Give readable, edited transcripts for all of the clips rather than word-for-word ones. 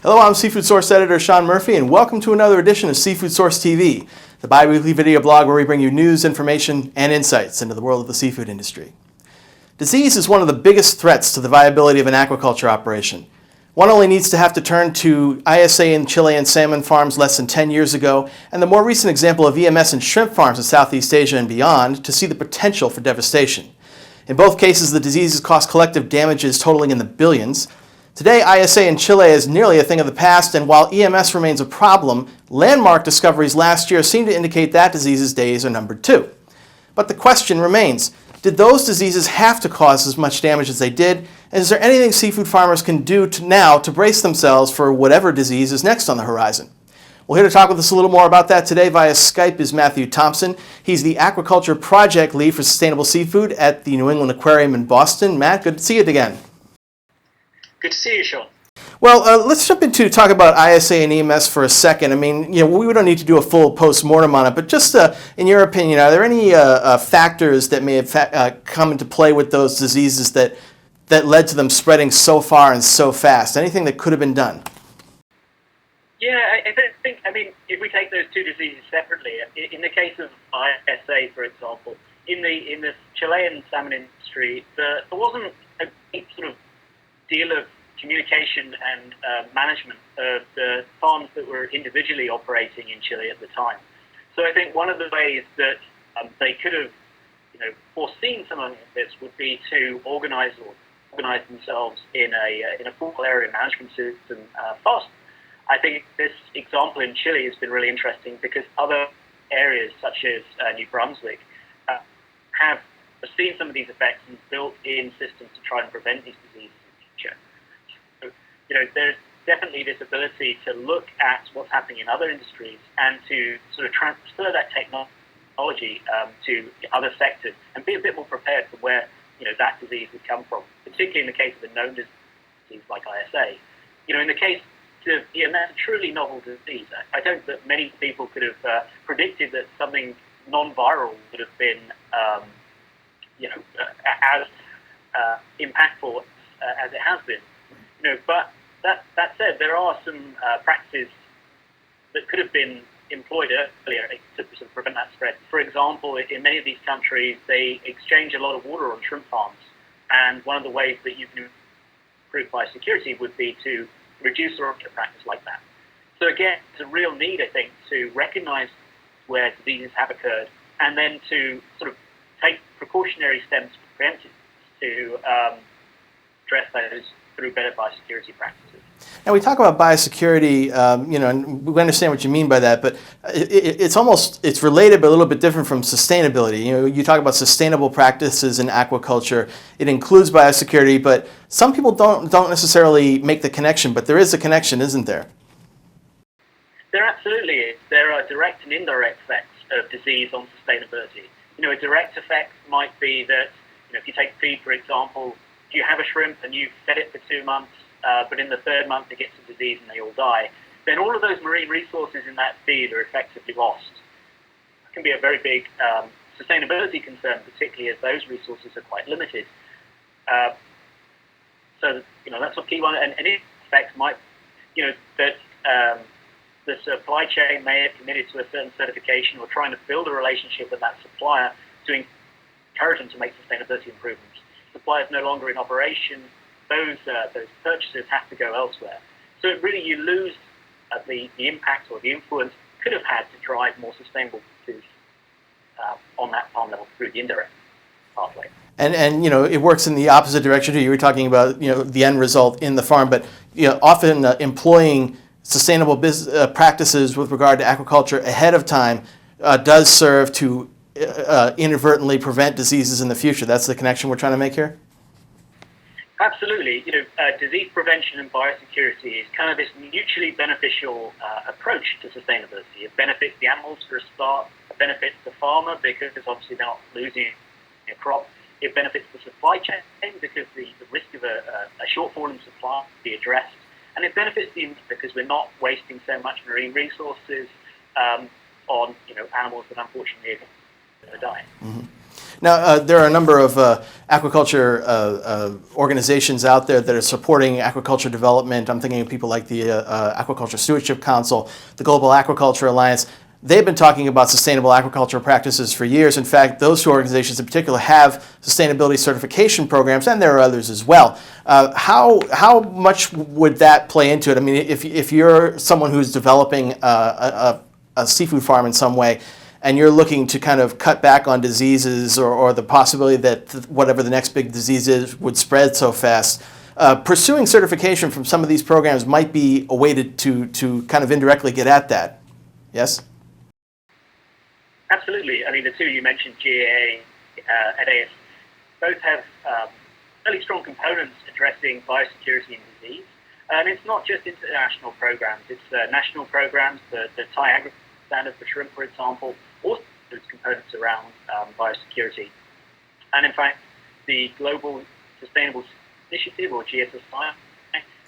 Hello, I'm SeafoodSource Editor Sean Murphy, and welcome to another edition of SeafoodSourceTV, the bi-weekly video blog where we bring you news, information, and insights into the world of the seafood industry. Disease is one of the biggest threats to the viability of an aquaculture operation. One only needs to have to turn to ISA and Chilean salmon farms less than 10 years ago, and the more recent example of EMS and shrimp farms in Southeast Asia and beyond to see the potential for devastation. In both cases, the diseases cost collective damages totaling in the billions. Today, ISA in Chile is nearly a thing of the past, and while EMS remains a problem, landmark discoveries last year seem to indicate that disease's days are numbered too. But the question remains, did those diseases have to cause as much damage as they did, and is there anything seafood farmers can do now to brace themselves for whatever disease is next on the horizon? Well, here to talk with us a little more about that today via Skype is Matthew Thompson. He's the aquaculture project lead for sustainable seafood at the New England Aquarium in Boston. Matt, good to see you again. Good to see you, Sean. Well, let's jump into talk about ISA and EMS for a second. I mean, we don't need to do a full post-mortem on it, but just in your opinion, are there any factors that may have come into play with those diseases that led to them spreading so far and so fast? Anything that could have been done? Yeah, I mean, if we take those two diseases separately, in the case of ISA, for example, in the Chilean salmon industry, there wasn't a sort of deal of communication and management of the farms that were individually operating in Chile at the time. So I think one of the ways that they could have, foreseen some of this would be to organize themselves in a full area management system fast. I think this example in Chile has been really interesting because other areas such as New Brunswick have seen some of these effects and built in systems to try and prevent these diseases. So, there's definitely this ability to look at what's happening in other industries and to sort of transfer that technology to other sectors and be a bit more prepared for where that disease would come from, particularly in the case of a known disease like ISA. In the case of EMS, a truly novel disease, I don't think that many people could have predicted that something non-viral would have been as impactable as it has been. But that said, there are some practices that could have been employed earlier to sort of prevent that spread. For example, in many of these countries, they exchange a lot of water on shrimp farms, and one of the ways that you can improve biosecurity would be to reduce or a practice like that. So again, it's a real need, I think, to recognize where diseases have occurred, and then to sort of take precautionary steps preventive to address those through better biosecurity practices. Now we talk about biosecurity, and we understand what you mean by that, but it's related but a little bit different from sustainability. You talk about sustainable practices in aquaculture. It includes biosecurity, but some people don't necessarily make the connection, but there is a connection, isn't there? There absolutely is. There are direct and indirect effects of disease on sustainability. A direct effect might be that, if you take feed, for example, you have a shrimp and you've fed it for 2 months, but in the third month it gets a disease and they all die, then all of those marine resources in that feed are effectively lost. It can be a very big sustainability concern, particularly as those resources are quite limited. So that's a key one. And any effects might, that the supply chain may have committed to a certain certification or trying to build a relationship with that supplier to encourage them to make sustainability improvements. Suppliers no longer in operation, those purchases have to go elsewhere. So really you lose the impact or the influence could have had to drive more sustainable practices on that farm level through the indirect pathway. And it works in the opposite direction too. You were talking about the end result in the farm, but often employing sustainable business practices with regard to aquaculture ahead of time does serve to inadvertently prevent diseases in the future. That's the connection we're trying to make here? Absolutely. Disease prevention and biosecurity is kind of this mutually beneficial approach to sustainability. It benefits the animals for a start, it benefits the farmer because obviously they're not losing a crop. It benefits the supply chain because the risk of a shortfall in supply will be addressed. And it benefits the industry because we're not wasting so much marine resources on animals that unfortunately are going to die. Mm-hmm. Now, there are a number of aquaculture organizations out there that are supporting aquaculture development. I'm thinking of people like the Aquaculture Stewardship Council, the Global Aquaculture Alliance. They've been talking about sustainable aquaculture practices for years. In fact, those two organizations in particular have sustainability certification programs, and there are others as well. How much would that play into it? I mean, if you're someone who's developing a seafood farm in some way, and you're looking to kind of cut back on diseases or the possibility that whatever the next big disease is would spread so fast, pursuing certification from some of these programs might be a way to kind of indirectly get at that. Yes? Absolutely. I mean, the two you mentioned, GAA and AS, both have fairly strong components addressing biosecurity and disease. And it's not just international programs, it's national programs, the Thai Agri Standard for shrimp, for example, also has components around biosecurity. And in fact, the Global Sustainable Initiative, or GSSI,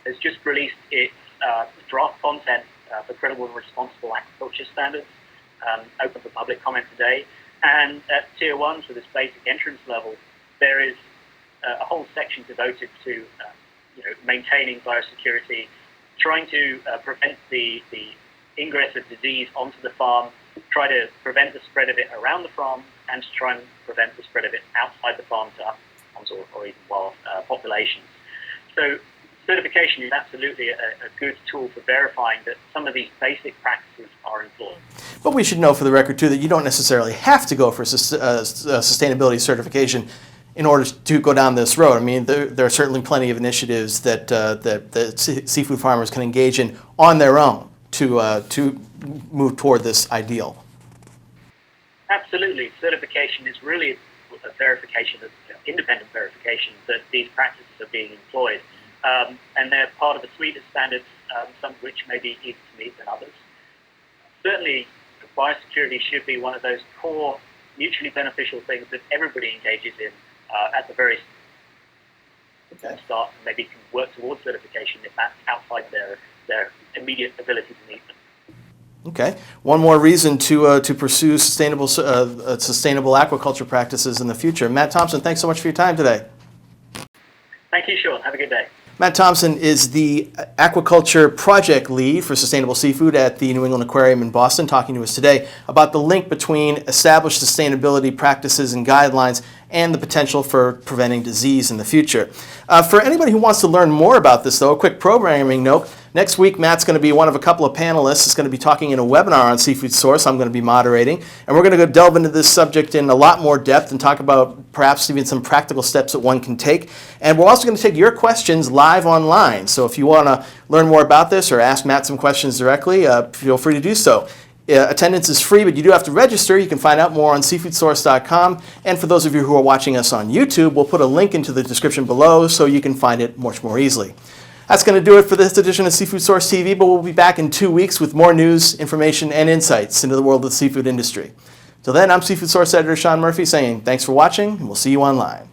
has just released its draft content for credible and responsible aquaculture standards, open for public comment today. And at Tier 1, so this basic entrance level, there is a whole section devoted to maintaining biosecurity, trying to prevent the ingress of disease onto the farm, try to prevent the spread of it around the farm, and to try and prevent the spread of it outside the farm to other farms or even wild populations. So certification is absolutely a good tool for verifying that some of these basic practices are employed. But we should know for the record, too, that you don't necessarily have to go for sustainability certification in order to go down this road. I mean, there are certainly plenty of initiatives that seafood farmers can engage in on their own to move toward this ideal. Absolutely. Certification is really a verification, of independent verification that these practices are being employed. And they're part of a suite of standards, some of which may be easier to meet than others. Certainly, biosecurity should be one of those core, mutually beneficial things that everybody engages in at the very start, and maybe can work towards certification if that's outside their immediate ability to meet them. Okay. One more reason to pursue sustainable aquaculture practices in the future. Matt Thompson, thanks so much for your time today. Thank you, Sean. Have a good day. Matt Thompson is the aquaculture project lead for sustainable seafood at the New England Aquarium in Boston, talking to us today about the link between established sustainability practices and guidelines and the potential for preventing disease in the future. For anybody who wants to learn more about this, though, a quick programming note. Next week, Matt's going to be one of a couple of panelists. He's going to be talking in a webinar on Seafood Source. I'm going to be moderating. And we're going to go delve into this subject in a lot more depth and talk about perhaps even some practical steps that one can take. And we're also going to take your questions live online. So if you want to learn more about this or ask Matt some questions directly, feel free to do so. Attendance is free, but you do have to register. You can find out more on SeafoodSource.com. And for those of you who are watching us on YouTube, we'll put a link into the description below so you can find it much more easily. That's going to do it for this edition of Seafood Source TV, but we'll be back in 2 weeks with more news, information, and insights into the world of the seafood industry. Till then, I'm Seafood Source Editor Sean Murphy saying thanks for watching, and we'll see you online.